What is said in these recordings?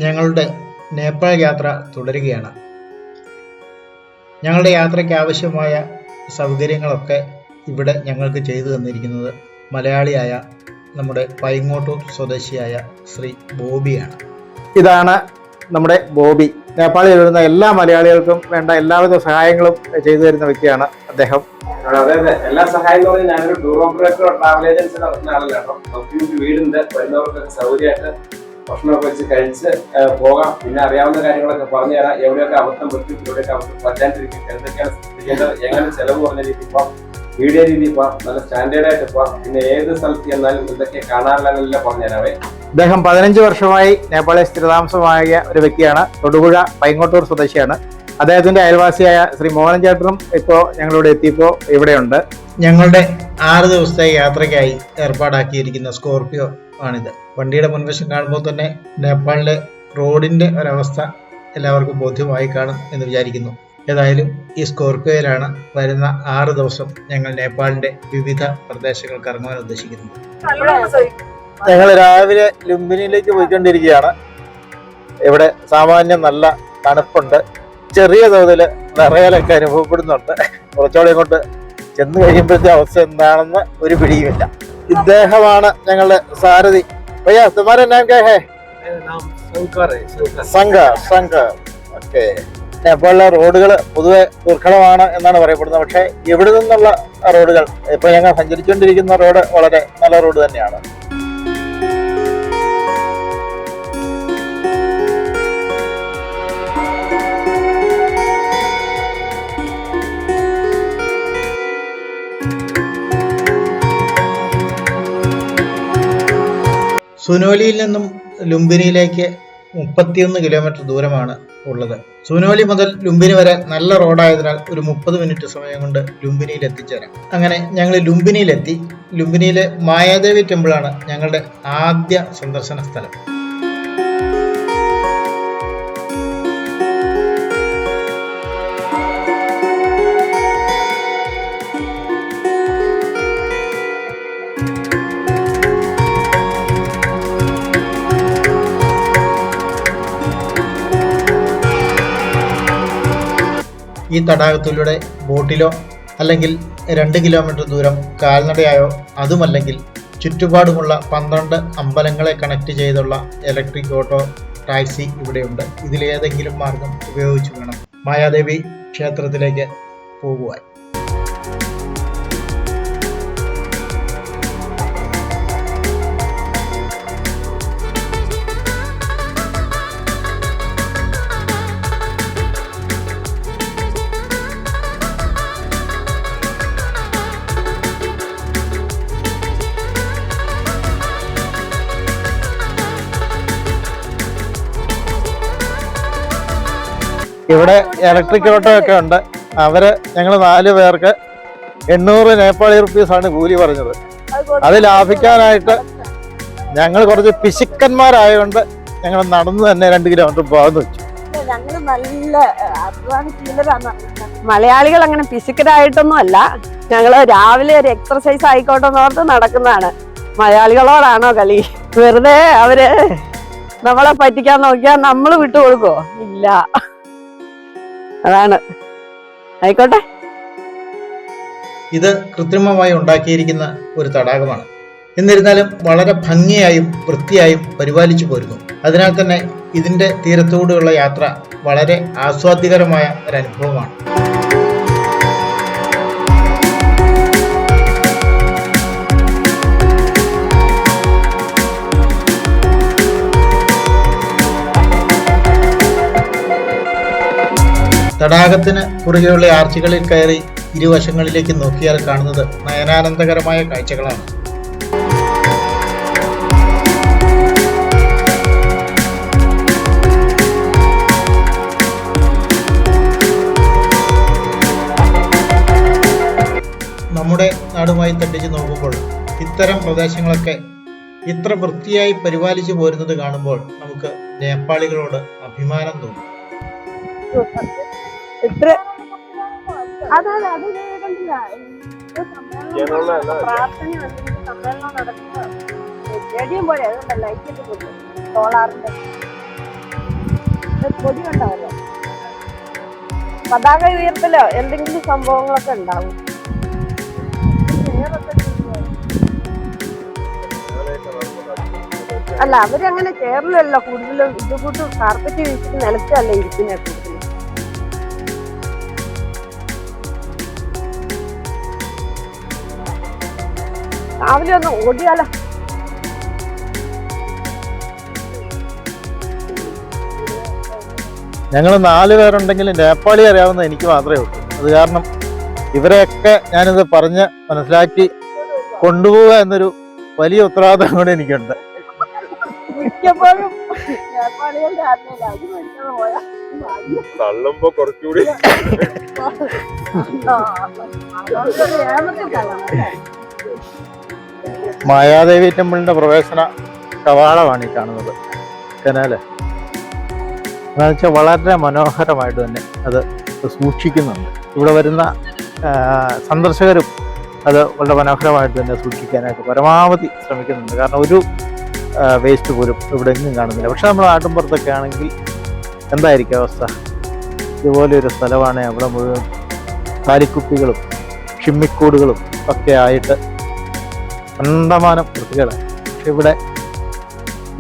ഞങ്ങളുടെ നേപ്പാൾ യാത്ര തുടരുകയാണ്. ഞങ്ങളുടെ യാത്രയ്ക്ക് ആവശ്യമായ സൗകര്യങ്ങളൊക്കെ ഇവിടെ ഞങ്ങൾക്ക് ചെയ്തു തന്നിരിക്കുന്നത് മലയാളിയായ നമ്മുടെ പൈങ്ങോട്ടൂർ സ്വദേശിയായ ശ്രീ ബോബിയാണ്. ഇതാണ് നമ്മുടെ ബോബി. നേപ്പാളിൽ വരുന്ന എല്ലാ മലയാളികൾക്കും വേണ്ട എല്ലാവിധ സഹായങ്ങളും ചെയ്തു തരുന്ന വ്യക്തിയാണ് അദ്ദേഹം. അതെ, എല്ലാ സഹായങ്ങളും. ഞാനൊരു ടൂർ ഓപ്പറേറ്റർ ട്രാവൽ ഏജൻസി നടത്തുന്ന ആളല്ല കേട്ടോ. നമുക്ക് വീടുണ്ട്, വരുന്നവർക്കൊക്കെ സൗകര്യമായിട്ട് ഭക്ഷണമൊക്കെ വെച്ച് കഴിച്ച് പോകാം. പിന്നെ അറിയാവുന്ന കാര്യങ്ങളൊക്കെ പറഞ്ഞു തരാം. എവിടെയൊക്കെ അബദ്ധം പറ്റും, എവിടെയൊക്കെ അബദ്ധം പറ്റാണ്ടിരിക്കും, എന്തൊക്കെയാണ് ചെയ്യേണ്ടത്, എങ്ങനെ ചെലവ് കുറഞ്ഞ രീതിയിൽ പോവാം, വീഡിയോ രീതിയിൽ പോവാം, നല്ല സ്റ്റാൻഡേർഡ് ആയിട്ട് പോവാം. പിന്നെ ഏത് സ്ഥലത്ത് ചെന്നാലും എന്തൊക്കെ കാണാറില്ലെന്നെല്ലാം പറഞ്ഞു തരാവേ. അദ്ദേഹം 15 വർഷമായി നേപ്പാളിൽ സ്ഥിരതാമസമായ ഒരു വ്യക്തിയാണ്. തൊടുപുഴ പൈങ്ങോട്ടൂർ സ്വദേശിയാണ്. അദ്ദേഹത്തിന്റെ അയൽവാസിയായ ശ്രീ മോഹൻ ചേട്ടനും ഇപ്പോൾ ഞങ്ങളിവിടെ എത്തിയപ്പോൾ ഇവിടെയുണ്ട്. ഞങ്ങളുടെ 6 ദിവസത്തെ യാത്രയ്ക്കായി ഏർപ്പാടാക്കിയിരിക്കുന്ന സ്കോർപിയോ ആണിത്. വണ്ടിയുടെ മുൻവശം കാണുമ്പോൾ തന്നെ നേപ്പാളിലെ റോഡിന്റെ ഒരവസ്ഥ എല്ലാവർക്കും ബോധ്യമായി കാണും എന്ന് വിചാരിക്കുന്നു. ഏതായാലും ഈ സ്കോർപിയോയിലാണ് വരുന്ന 6 ദിവസം ഞങ്ങൾ നേപ്പാളിന്റെ വിവിധ പ്രദേശങ്ങൾ കറങ്ങുവാൻ ഉദ്ദേശിക്കുന്നത്. ഞങ്ങൾ രാവിലെ ലുംബിനിയിലേക്ക് പോയിക്കൊണ്ടിരിക്കുകയാണ്. ഇവിടെ സാമാന്യം നല്ല തണുപ്പുണ്ട്, ചെറിയ തോതിൽ വിറയലൊക്കെ അനുഭവപ്പെടുന്നുണ്ട്. കുറച്ചുകൂടെ ഇങ്ങോട്ട് ചെന്ന് കഴിയുമ്പോഴത്തെ അവസ്ഥ എന്താണെന്ന് ഒരു പിടിയുമില്ല. ഇദ്ദേഹമാണ് ഞങ്ങളുടെ സാരഥി. ഭയ്യ തുമാര നാം ക്യാ ഹൈ? ശങ്കർ. ഓക്കെ. നേപ്പാളിലെ റോഡുകൾ പൊതുവെ ദുർഘടമാണ് എന്നാണ് പറയപ്പെടുന്നത്. പക്ഷേ ഇവിടെ നിന്നുള്ള റോഡുകൾ, ഇപ്പൊ ഞങ്ങൾ സഞ്ചരിച്ചുകൊണ്ടിരിക്കുന്ന റോഡ് വളരെ നല്ല റോഡ് തന്നെയാണ്. സുനോലിയിൽ നിന്നും ലുംബിനിയിലേക്ക് 31 കിലോമീറ്റർ ദൂരമാണ് ഉള്ളത്. സുനോലി മുതൽ ലുംബിനി വരെ നല്ല റോഡായതിനാൽ ഒരു 30 മിനിറ്റ് സമയം കൊണ്ട് ലുംബിനിയിൽ എത്തിച്ചേരാം. അങ്ങനെ ഞങ്ങൾ ലുംബിനിയിലെത്തി. ലുംബിനിയിലെ മായാദേവി ടെമ്പിളാണ് ഞങ്ങളുടെ ആദ്യ സന്ദർശന സ്ഥലം. ഈ തടാകത്തിലൂടെ ബോട്ടിലോ അല്ലെങ്കിൽ 2 കിലോമീറ്റർ ദൂരം കാൽനടയായോ, അതുമല്ലെങ്കിൽ ചുറ്റുപാടുമുള്ള 12 അമ്പലങ്ങളെ കണക്ട് ചെയ്തുള്ള ഇലക്ട്രിക് ഓട്ടോ ടാക്സി ഇവിടെയുണ്ട്. ഇതിലേതെങ്കിലും മാർഗം ഉപയോഗിച്ച് വേണം മായാദേവി ക്ഷേത്രത്തിലേക്ക് പോകുവാൻ. ഇവിടെ ഇലക്ട്രിക് ഓട്ടോ ഒക്കെ ഉണ്ട്. ഞങ്ങൾ 4 പേർക്ക് 800 നേപ്പാളി റുപ്പീസാണ് കൂലി പറഞ്ഞത്. അത് ലാഭിക്കാനായിട്ട് ഞങ്ങൾ കുറച്ച് പിശുക്കന്മാരായതുകൊണ്ട് ഞങ്ങൾ നടന്നു തന്നെ 2 കിലോമീറ്റർ പോകാന്ന് വെച്ചു. മലയാളികൾ അങ്ങനെ പിശുക്കരായിട്ടൊന്നും അല്ല. ഞങ്ങള് രാവിലെ ഒരു എക്സർസൈസ് ആയിക്കോട്ടെ എന്നോർത്ത് നടക്കുന്നതാണ്. മലയാളികളോടാണോ കളി? വെറുതെ അവര് നമ്മളെ പറ്റിക്കാൻ നോക്കിയാൽ നമ്മൾ വിട്ടുകൊടുക്കോ? ഇല്ല. അതാണ്. ആയിക്കോട്ടെ. ഇത് കൃത്രിമമായി ഉണ്ടാക്കിയിരിക്കുന്ന ഒരു തടാകമാണ്. എന്നിരുന്നാലും വളരെ ഭംഗിയായും വൃത്തിയായും പരിപാലിച്ചു പോരുന്നു. അതിനാൽ തന്നെ ഇതിന്റെ തീരത്തോടുള്ള യാത്ര വളരെ ആസ്വാദ്യകരമായ ഒരനുഭവമാണ്. തടാകത്തിന് കുറുകെയുള്ള ആർച്ചുകളിൽ കയറി ഇരുവശങ്ങളിലേക്ക് നോക്കിയാൽ കാണുന്നത് നയനാനന്ദകരമായ കാഴ്ചകളാണ്. നമ്മുടെ നാടുമായി തട്ടിച്ചു നോക്കുമ്പോൾ ഇത്തരം പ്രദേശങ്ങളൊക്കെ ഇത്ര വൃത്തിയായി പരിപാലിച്ചു പോരുന്നത് കാണുമ്പോൾ നമുക്ക് നേപ്പാളികളോട് അഭിമാനം തോന്നും. പൊടി ഉണ്ടാവല്ലോ, പതാക ഉയർത്തലോ എന്തെങ്കിലും സംഭവങ്ങളൊക്കെ ഉണ്ടാവും. അല്ല, അവരങ്ങനെ ചേർന്നല്ലോ കൂടുതലും. ഇത് കൂട്ട് കാർപ്പറ്റ് വിരിച്ചിട്ട് നിലത്തല്ലേ ഇരിക്കുന്നത് കൂടുതലും. രാവിലെ ഒന്ന് ഓടിയാലോ? ഞങ്ങൾ 4 പേരുണ്ടെങ്കിലും നേപ്പാളി അറിയാവുന്ന എനിക്ക് മാത്രമേ ഉള്ളൂ. അത് കാരണം ഇവരെയൊക്കെ ഞാനിത് പറഞ്ഞ് മനസ്സിലാക്കി കൊണ്ടുപോവുക എന്നൊരു വലിയ ഉത്തരവാദിത്തം കൂടെ എനിക്കുണ്ട്. മിക്കപ്പോഴും നേപ്പാളികളുടെ ആത്മീയത അത് മേടിക്കാതെ പോയാ തള്ളുമ്പോ കുറച്ചുകൂടി മായാദേവി ടെമ്പിളിന്റെ പ്രവേശന കവാടമാണ് ഈ കാണുന്നത്, കനാല്. എന്താണെന്ന് വെച്ചാൽ വളരെ മനോഹരമായിട്ട് തന്നെ അത് സൂക്ഷിക്കുന്നുണ്ട്. ഇവിടെ വരുന്ന സന്ദർശകരും അത് വളരെ മനോഹരമായിട്ട് തന്നെ സൂക്ഷിക്കാനായിട്ട് പരമാവധി ശ്രമിക്കുന്നുണ്ട്. കാരണം ഒരു വേസ്റ്റ് പോലും ഇവിടെ എങ്ങും കാണുന്നില്ല. പക്ഷെ നമ്മൾ നാട്ടിൻപുറത്തൊക്കെ ആണെങ്കിൽ എന്തായിരിക്കും അവസ്ഥ? ഇതുപോലെ ഒരു സ്ഥലമാണ് അവിടെ മുഴുവൻ കാലിക്കുപ്പികളും ഷിമ്മിക്കൂടുകളും ഒക്കെ ആയിട്ട് കണ്ടമാനം വൃത്തികേടാണ്. പക്ഷെ ഇവിടെ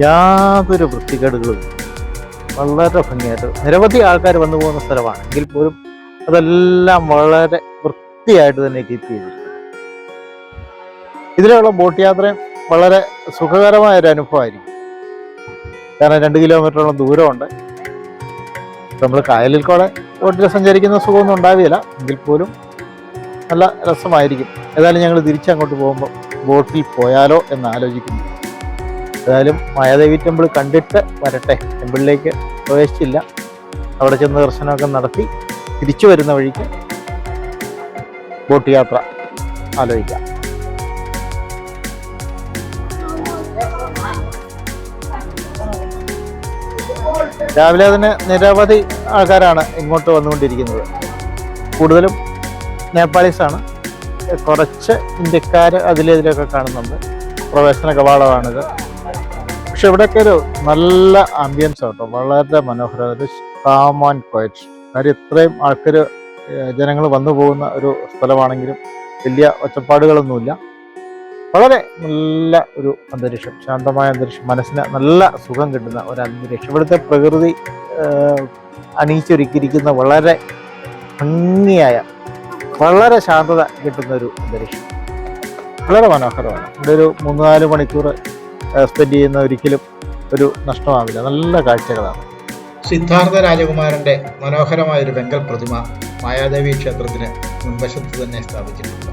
യാതൊരു വൃത്തികേടുകളും വളരെ ഭംഗിയായിട്ട് നിരവധി ആൾക്കാർ വന്നു പോകുന്ന സ്ഥലമാണ്. എങ്കിൽ പോലും അതെല്ലാം വളരെ വൃത്തിയായിട്ട് തന്നെ കീപ്പ് ചെയ്തിരിക്കും. ഇതിലുള്ള ബോട്ട് യാത്രയും വളരെ സുഖകരമായൊരു അനുഭവമായിരിക്കും. കാരണം 2 കിലോമീറ്ററോളം ദൂരമുണ്ട്. നമ്മൾ കായലിൽ കൂടെ ബോട്ടിൽ സഞ്ചരിക്കുന്ന സുഖമൊന്നും ഉണ്ടാവില്ല, എങ്കിൽ പോലും നല്ല രസമായിരിക്കും. ഏതായാലും ഞങ്ങൾ തിരിച്ചങ്ങോട്ട് പോകുമ്പോൾ ബോട്ടിൽ പോയാലോ എന്ന് ആലോചിക്കുന്നു. ഏതായാലും മായാദേവി ടെമ്പിൾ കണ്ടിട്ട് വരട്ടെ. ടെമ്പിളിലേക്ക് പ്രവേശിച്ചില്ല. അവിടെ ചെന്ന് ദർശനമൊക്കെ നടത്തി തിരിച്ചു വരുന്ന വഴിക്ക് ബോട്ട് യാത്ര ആലോചിക്കാം. രാവിലെ തന്നെ നിരവധി ആൾക്കാരാണ് ഇങ്ങോട്ട് വന്നുകൊണ്ടിരിക്കുന്നത്. കൂടുതലും നേപ്പാളീസാണ്, കുറച്ച് ഇന്ത്യക്കാർ അതിലെതിലൊക്കെ കാണുന്നുണ്ട്. പ്രവേശന കവാടമാണിത്. പക്ഷെ ഇവിടെയൊക്കെ ഒരു നല്ല ആംബിയൻസ് ആട്ടോ, വളരെ മനോഹരം. ഒരു കാം ആൻഡ് ക്വയറ്റ്. കാര്യം ഇത്രയും ആൾക്കാർ ജനങ്ങൾ വന്നു പോകുന്ന ഒരു സ്ഥലമാണെങ്കിലും വലിയ ഒച്ചപ്പാടുകളൊന്നുമില്ല. വളരെ നല്ല ഒരു അന്തരീക്ഷം, ശാന്തമായ അന്തരീക്ഷം, മനസ്സിന് നല്ല സുഖം കിട്ടുന്ന ഒരു അന്തരീക്ഷം. ഇവിടുത്തെ പ്രകൃതി അണിയിച്ചൊരുക്കിയിരിക്കുന്ന വളരെ ഭംഗിയായ, വളരെ ശാന്തത കിട്ടുന്ന ഒരു അന്തരീക്ഷം. വളരെ മനോഹരമാണ്. ഇവിടെ ഒരു 3-4 മണിക്കൂർ സ്പെൻഡ് ചെയ്യുന്ന ഒരിക്കലും ഒരു നഷ്ടമാവില്ല. നല്ല കാഴ്ചകളാണ്. സിദ്ധാർത്ഥ രാജകുമാരന്റെ മനോഹരമായൊരു വെങ്കൽ പ്രതിമ മായാദേവി ക്ഷേത്രത്തിന് മുൻവശത്ത് തന്നെ സ്ഥാപിച്ചിട്ടുണ്ട്.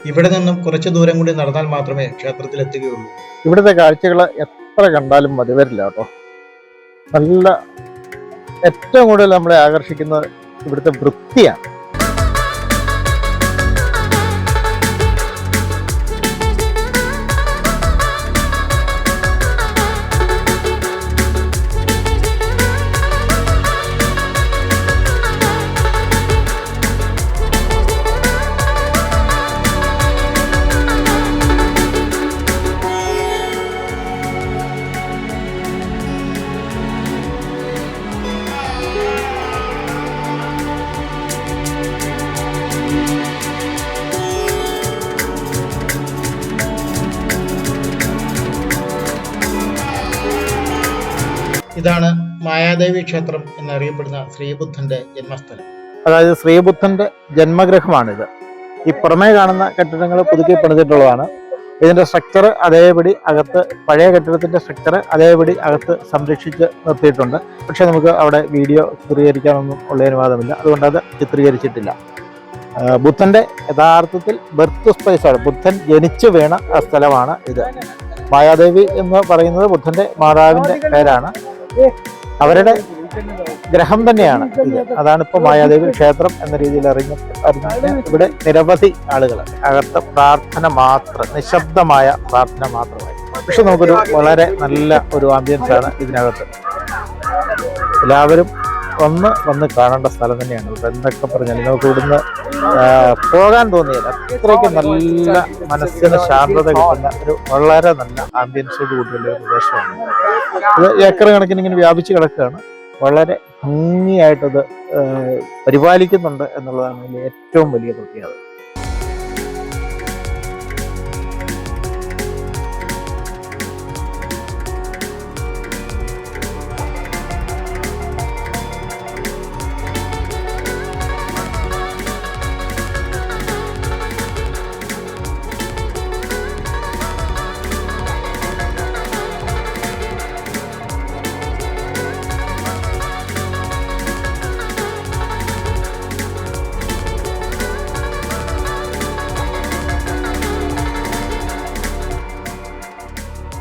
ഇവിടെ നിന്നും കുറച്ച് ദൂരം കൂടി നടന്നാൽ മാത്രമേ ക്ഷേത്രത്തിൽ എത്തുകയുള്ളൂ. ഇവിടുത്തെ കാഴ്ചകൾ എത്ര കണ്ടാലും മതി വരില്ല കേട്ടോ. നല്ല ഏറ്റവും കൂടുതൽ നമ്മളെ ആകർഷിക്കുന്നത് ഇവിടുത്തെ വൃത്തിയാണ്. ഇതാണ് മായാദേവി ക്ഷേത്രം എന്നറിയപ്പെടുന്ന ശ്രീബുദ്ധന്റെ ജന്മസ്ഥലം. അതായത് ശ്രീബുദ്ധന്റെ ജന്മഗൃഹമാണിത്. ഈ പുറമേ കാണുന്ന കെട്ടിടങ്ങൾ പുതുക്കി പണിതിട്ടുള്ളതാണ്. ഇതിന്റെ സ്ട്രക്ചർ അതേപടി അകത്ത്, പഴയ കെട്ടിടത്തിന്റെ സ്ട്രക്ചർ അതേപടി അകത്ത് സംരക്ഷിച്ച് നിർത്തിയിട്ടുണ്ട്. പക്ഷെ നമുക്ക് അവിടെ വീഡിയോ ചിത്രീകരിക്കാനൊന്നും ഉള്ള അനുവാദമില്ല, അതുകൊണ്ട് അത് ചിത്രീകരിച്ചിട്ടില്ല. ബുദ്ധന്റെ യഥാർത്ഥത്തിൽ ബർത്ത് സ്പേസാണ്, ബുദ്ധൻ ജനിച്ചു വീണ സ്ഥലമാണ് ഇത്. മായാദേവി എന്ന് പറയുന്നത് ബുദ്ധന്റെ മാതാവിന്റെ പേരാണ്. അവരുടെ ഗ്രഹം തന്നെയാണ് ഇത്. അതാണ് ഇപ്പോൾ മായാദേവി ക്ഷേത്രം എന്ന രീതിയിൽ അറിഞ്ഞ ഇവിടെ നിരവധി ആളുകൾ അകത്ത് പ്രാർത്ഥന മാത്രം, നിശബ്ദമായ പ്രാർത്ഥന മാത്രമായി. പക്ഷെ നമുക്കൊരു വളരെ നല്ല ഒരു ആംബിയൻസ് ആണ് ഇതിനകത്ത്. എല്ലാവരും വന്ന് കാണേണ്ട സ്ഥലം തന്നെയാണ്. ഇവിടെ എന്തൊക്കെ പറഞ്ഞാൽ നമുക്ക് ഇവിടുന്ന് പോകാൻ തോന്നിയില്ല. അത്രയ്ക്ക് നല്ല മനസ്സിന് ശാന്തത കിട്ടുന്ന ഒരു വളരെ നല്ല ആംബിയൻസോട് കൂടിയുള്ള ഒരു പ്രദേശമാണ്. ഇത് ഏക്കർ കണക്കിന് ഇങ്ങനെ വ്യാപിച്ച് കിടക്കുകയാണ്. വളരെ ഭംഗിയായിട്ടത് പരിപാലിക്കുന്നുണ്ട് എന്നുള്ളതാണ് ഇതിലെ ഏറ്റവും വലിയ പ്രത്യേകത.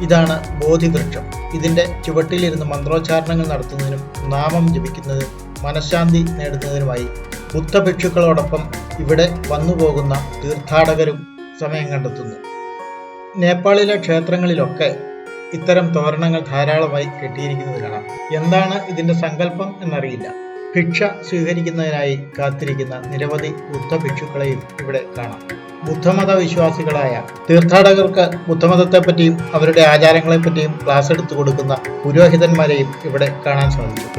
ഇതാണ് ബോധിവൃക്ഷം. ഇതിന്റെ ചുവട്ടിലിരുന്ന് മന്ത്രോച്ചാരണങ്ങൾ നടത്തുന്നതിനും നാമം ജപിക്കുന്നതിനും മനഃശാന്തി നേടുന്നതിനുമായി ബുദ്ധഭിക്ഷുക്കളോടൊപ്പം ഇവിടെ വന്നുപോകുന്ന തീർത്ഥാടകരും സമയം കണ്ടെത്തുന്നു. നേപ്പാളിലെ ക്ഷേത്രങ്ങളിലൊക്കെ ഇത്തരം തോരണങ്ങൾ ധാരാളമായി കെട്ടിയിരിക്കുന്നത് കാണാം. എന്താണ് ഇതിന്റെ സങ്കല്പം എന്നറിയില്ല. ഭിക്ഷ സ്വീകരിക്കുന്നതിനായി കാത്തിരിക്കുന്ന നിരവധി ബുദ്ധഭിക്ഷുക്കളെയും ഇവിടെ കാണാം. ബുദ്ധമത വിശ്വാസികളായ തീർത്ഥാടകർക്ക് ബുദ്ധമതത്തെപ്പറ്റിയും അവരുടെ ആചാരങ്ങളെപ്പറ്റിയും ക്ലാസ് എടുത്തു കൊടുക്കുന്ന പുരോഹിതന്മാരെയും ഇവിടെ കാണാൻ സാധിക്കും.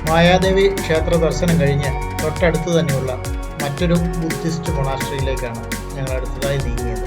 മായാദേവി ക്ഷേത്ര ദർശനം കഴിഞ്ഞ് തൊട്ടടുത്ത് തന്നെയുള്ള മറ്റൊരു ബുദ്ധിസ്റ്റ് മൊണാസ്ട്രിയിലേക്കാണ് ഞങ്ങൾ അടുത്തതായി നീങ്ങിയത്.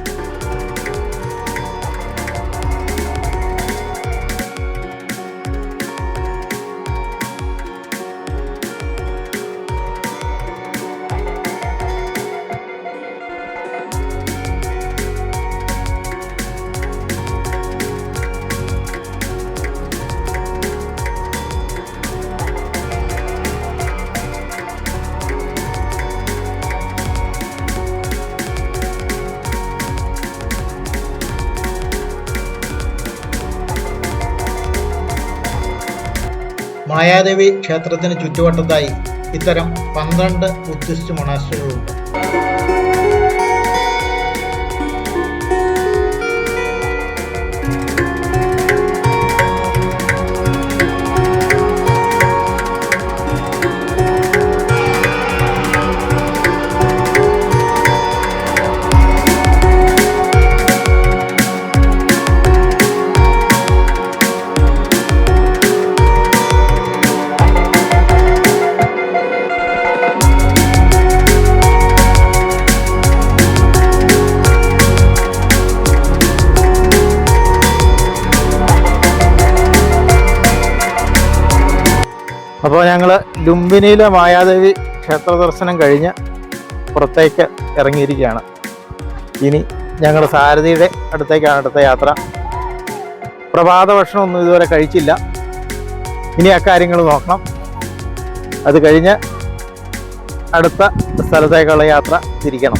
മായാദേവി ക്ഷേത്രത്തിന് ചുറ്റുവട്ടത്തായി ഇത്തരം 12 ബുദ്ധിസ്റ്റ് മൊണാസ്ട്രികളുണ്ട്. അപ്പോൾ ഞങ്ങൾ ലുംബിനിയിലെ മായാദേവി ക്ഷേത്ര ദർശനം കഴിഞ്ഞ് പുറത്തേക്ക് ഇറങ്ങിയിരിക്കുകയാണ്. ഇനി ഞങ്ങൾ സാരഥിയുടെ അടുത്തേക്കാണ് അടുത്ത യാത്ര. പ്രഭാത ഭക്ഷണമൊന്നും ഇതുവരെ കഴിച്ചില്ല. ഇനി അക്കാര്യങ്ങൾ നോക്കണം. അത് കഴിഞ്ഞ് അടുത്ത സ്ഥലത്തേക്കുള്ള യാത്ര തിരിക്കണം.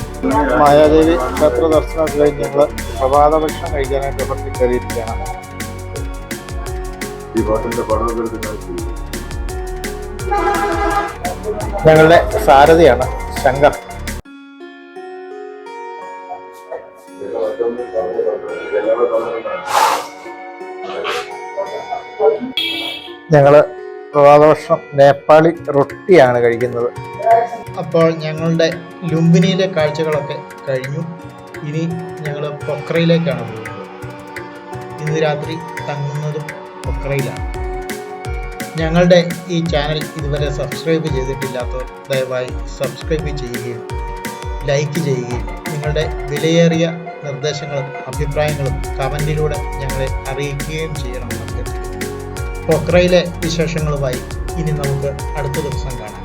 മായാദേവി ക്ഷേത്ര ദർശനം കഴിഞ്ഞ് ഞങ്ങൾ പ്രഭാത ഭക്ഷണം കഴിക്കാനായിട്ട് പുറത്ത് കയറിയിരിക്കുകയാണ്. ഞങ്ങളുടെ സാരഥിയാണ് ശങ്കർ. ഞങ്ങള് പ്രഭാതഭക്ഷണം നേപ്പാളി റൊട്ടിയാണ് കഴിക്കുന്നത്. അപ്പോൾ ഞങ്ങളുടെ ലുംബിനിയിലെ കാഴ്ചകളൊക്കെ കഴിഞ്ഞു. ഇനി ഞങ്ങൾ പൊക്രയിലേക്കാണ് പോകുന്നത്. ഇന്ന് രാത്രി തങ്ങുന്നതും പൊക്രയിലാണ്. ഞങ്ങളുടെ ഈ ചാനൽ ഇതുവരെ സബ്സ്ക്രൈബ് ചെയ്തിട്ടില്ലാത്തവർ ദയവായി സബ്സ്ക്രൈബ് ചെയ്യുകയും ലൈക്ക് ചെയ്യുകയും നിങ്ങളുടെ വിലയേറിയ നിർദ്ദേശങ്ങളും അഭിപ്രായങ്ങളും കമൻറ്റിലൂടെ ഞങ്ങളെ അറിയിക്കുകയും ചെയ്യണമെന്ന് അഭ്യർത്ഥിക്കുന്നു. പൊക്രയിലെ വിശേഷങ്ങളുമായി ഇനി നമുക്ക് അടുത്ത ദിവസം കാണാം.